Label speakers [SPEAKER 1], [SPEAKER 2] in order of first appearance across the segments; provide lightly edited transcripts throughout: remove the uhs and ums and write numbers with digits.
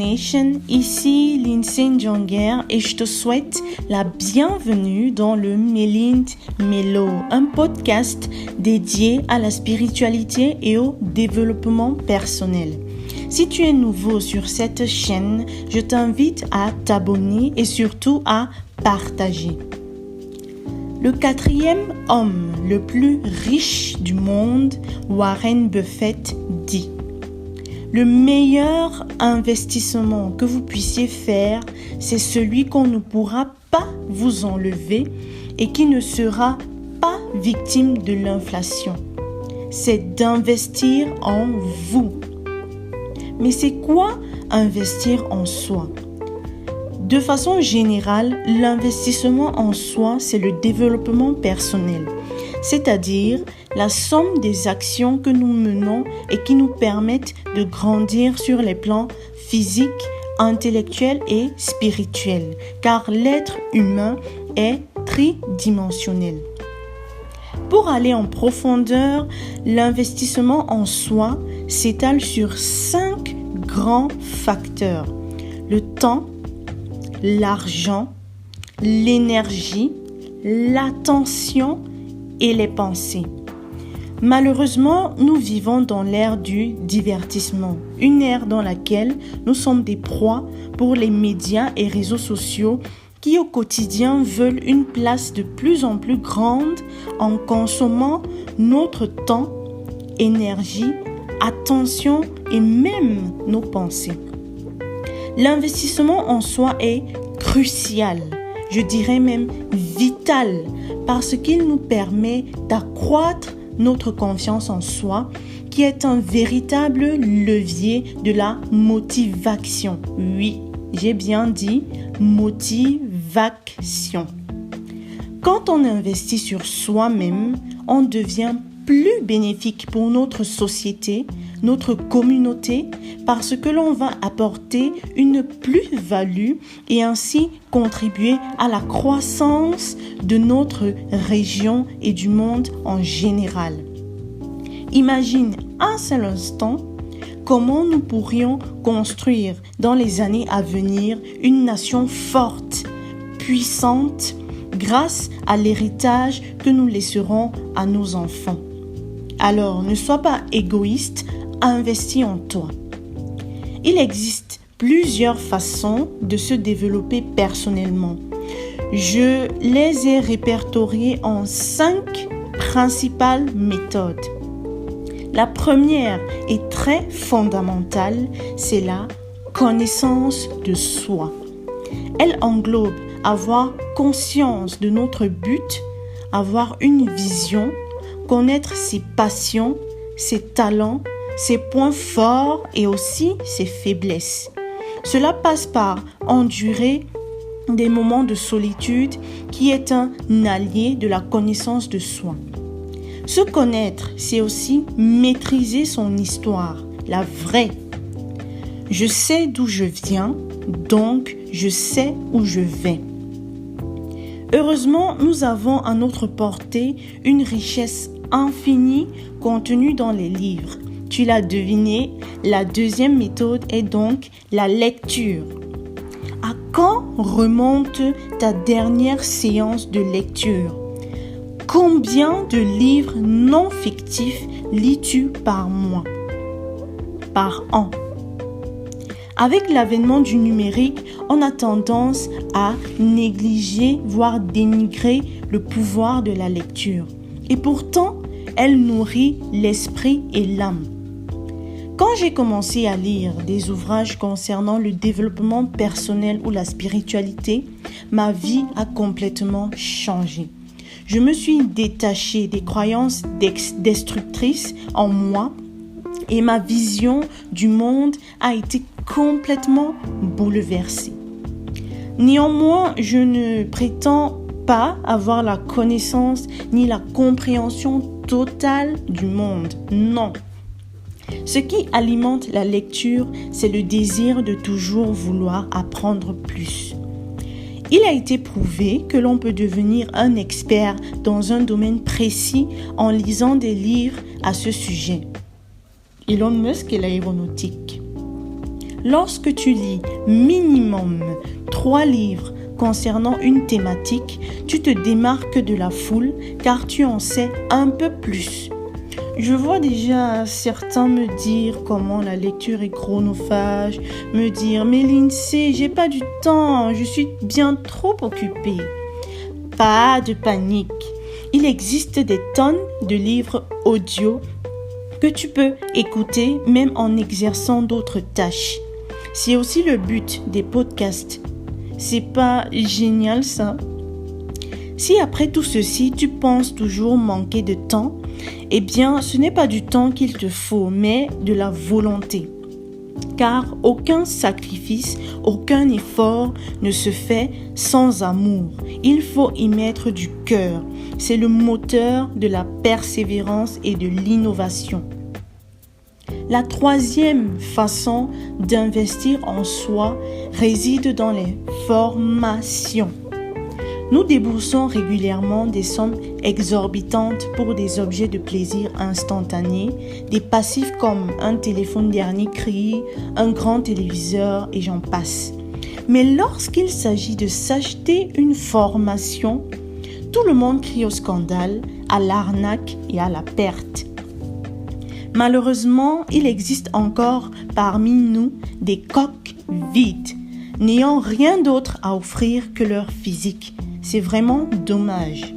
[SPEAKER 1] Nation, ici Lindsay Njonger et je te souhaite la bienvenue dans le Mélinde Mélo, un podcast dédié à la spiritualité et au développement personnel. Si tu es nouveau sur cette chaîne, je t'invite à t'abonner et surtout à partager. Le 4e homme le plus riche du monde, Warren Buffett, dit: le meilleur investissement que vous puissiez faire, c'est celui qu'on ne pourra pas vous enlever et qui ne sera pas victime de l'inflation. C'est d'investir en vous. Mais c'est quoi investir en soi ? De façon générale, l'investissement en soi, c'est le développement personnel, c'est-à-dire la somme des actions que nous menons et qui nous permettent de grandir sur les plans physiques, intellectuels et spirituels, car l'être humain est tridimensionnel. Pour aller en profondeur, l'investissement en soi s'étale sur 5 grands facteurs: le temps, l'argent, l'énergie, l'attention et les pensées. Malheureusement, nous vivons dans l'ère du divertissement, une ère dans laquelle nous sommes des proies pour les médias et réseaux sociaux qui au quotidien veulent une place de plus en plus grande en consommant notre temps, énergie, attention et même nos pensées. L'investissement en soi est crucial, je dirais même vital, parce qu'il nous permet d'accroître notre confiance en soi, qui est un véritable levier de la motivation. Oui, j'ai bien dit motivation. Quand on investit sur soi-même, on devient plus bénéfique pour notre société, notre communauté, parce que l'on va apporter une plus-value et ainsi contribuer à la croissance de notre région et du monde en général. Imagine un seul instant comment nous pourrions construire dans les années à venir une nation forte, puissante, grâce à l'héritage que nous laisserons à nos enfants. Alors, ne sois pas égoïste, investis en toi. Il existe plusieurs façons de se développer personnellement. Je les ai répertoriées en 5 principales méthodes. La première est très fondamentale, c'est la connaissance de soi. Elle englobe avoir conscience de notre but, avoir une vision, connaître ses passions, ses talents, ses points forts et aussi ses faiblesses. Cela passe par endurer des moments de solitude qui est un allié de la connaissance de soi. Se connaître, c'est aussi maîtriser son histoire, la vraie. Je sais d'où je viens, donc je sais où je vais. Heureusement, nous avons à notre portée une richesse infinie contenue dans les livres. Tu l'as deviné, la deuxième méthode est donc la lecture. À quand remonte ta dernière séance de lecture ? Combien de livres non fictifs lis-tu par mois, par an ? Avec l'avènement du numérique, on a tendance à négliger, voire dénigrer le pouvoir de la lecture. Et pourtant, elle nourrit l'esprit et l'âme. Quand j'ai commencé à lire des ouvrages concernant le développement personnel ou la spiritualité, ma vie a complètement changé. Je me suis détachée des croyances destructrices en moi et ma vision du monde a été complètement bouleversée. Néanmoins, je ne prétends pas avoir la connaissance ni la compréhension totale du monde. Non. Ce qui alimente la lecture, c'est le désir de toujours vouloir apprendre plus. Il a été prouvé que l'on peut devenir un expert dans un domaine précis en lisant des livres à ce sujet. Elon Musk et l'aéronautique. Lorsque tu lis minimum 3 livres concernant une thématique, tu te démarques de la foule car tu en sais un peu plus. Je vois déjà certains me dire comment la lecture est chronophage, me dire « Mais Lindsay, j'ai pas du temps, je suis bien trop occupée. » Pas de panique, il existe des tonnes de livres audio que tu peux écouter même en exerçant d'autres tâches. C'est aussi le but des podcasts. C'est pas génial ça? Si après tout ceci, tu penses toujours manquer de temps, eh bien, ce n'est pas du temps qu'il te faut, mais de la volonté. Car aucun sacrifice, aucun effort ne se fait sans amour. Il faut y mettre du cœur. C'est le moteur de la persévérance et de l'innovation. La troisième façon d'investir en soi réside dans les formations. Nous déboursons régulièrement des sommes exorbitantes pour des objets de plaisir instantané, des passifs comme un téléphone dernier cri, un grand téléviseur et j'en passe. Mais lorsqu'il s'agit de s'acheter une formation, tout le monde crie au scandale, à l'arnaque et à la perte. Malheureusement, il existe encore parmi nous des coques vides, n'ayant rien d'autre à offrir que leur physique. C'est vraiment dommage.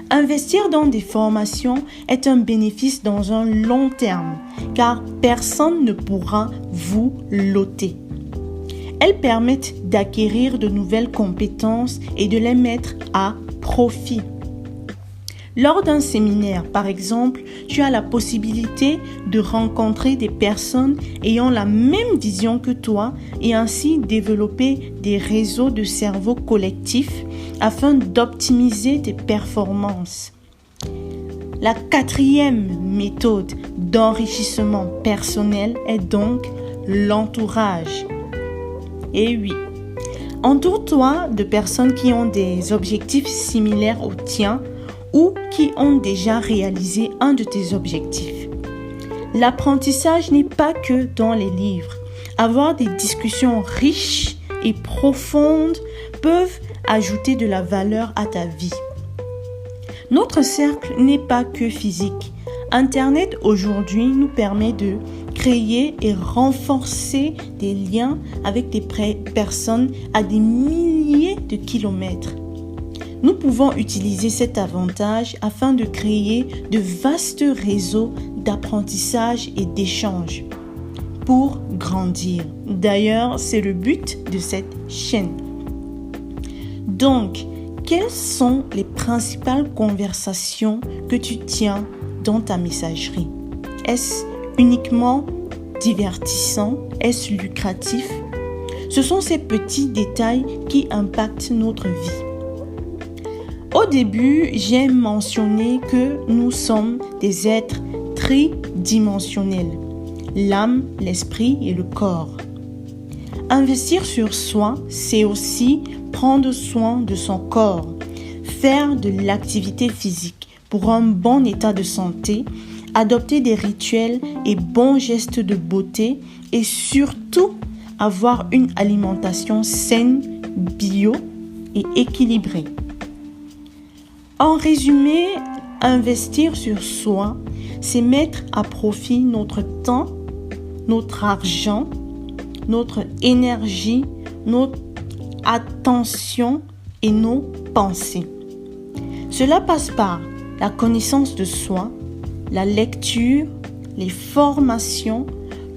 [SPEAKER 1] Investir dans des formations est un bénéfice dans un long terme, car personne ne pourra vous l'ôter. Elles permettent d'acquérir de nouvelles compétences et de les mettre à profit. Lors d'un séminaire, par exemple, tu as la possibilité de rencontrer des personnes ayant la même vision que toi et ainsi développer des réseaux de cerveau collectifs afin d'optimiser tes performances. La quatrième méthode d'enrichissement personnel est donc l'entourage. Et oui, entoure-toi de personnes qui ont des objectifs similaires aux tiens ou qui ont déjà réalisé un de tes objectifs. L'apprentissage n'est pas que dans les livres. Avoir des discussions riches et profondes peuvent ajouter de la valeur à ta vie. Notre cercle n'est pas que physique. Internet aujourd'hui nous permet de créer et renforcer des liens avec des personnes à des milliers de kilomètres. Nous pouvons utiliser cet avantage afin de créer de vastes réseaux d'apprentissage et d'échange pour grandir. D'ailleurs, c'est le but de cette chaîne. Donc, quelles sont les principales conversations que tu tiens dans ta messagerie? Est-ce uniquement divertissant? Est-ce lucratif? Ce sont ces petits détails qui impactent notre vie. Au début, j'ai mentionné que nous sommes des êtres tridimensionnels, l'âme, l'esprit et le corps. Investir sur soi, c'est aussi prendre soin de son corps, faire de l'activité physique pour un bon état de santé, adopter des rituels et bons gestes de beauté et surtout avoir une alimentation saine, bio et équilibrée. En résumé, investir sur soi, c'est mettre à profit notre temps, notre argent, notre énergie, notre attention et nos pensées. Cela passe par la connaissance de soi, la lecture, les formations,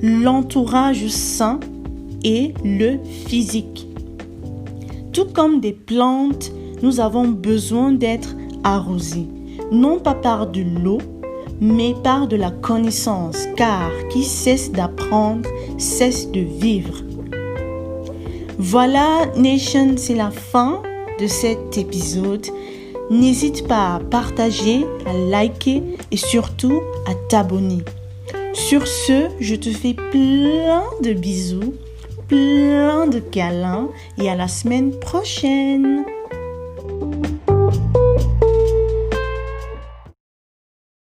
[SPEAKER 1] l'entourage sain et le physique. Tout comme des plantes, nous avons besoin d'être arrosés, non pas par de l'eau, mais par de la connaissance, car qui cesse d'apprendre, cesse de vivre. Voilà, Nation, c'est la fin de cet épisode. N'hésite pas à partager, à liker et surtout à t'abonner. Sur ce, je te fais plein de bisous, plein de câlins et à la semaine prochaine.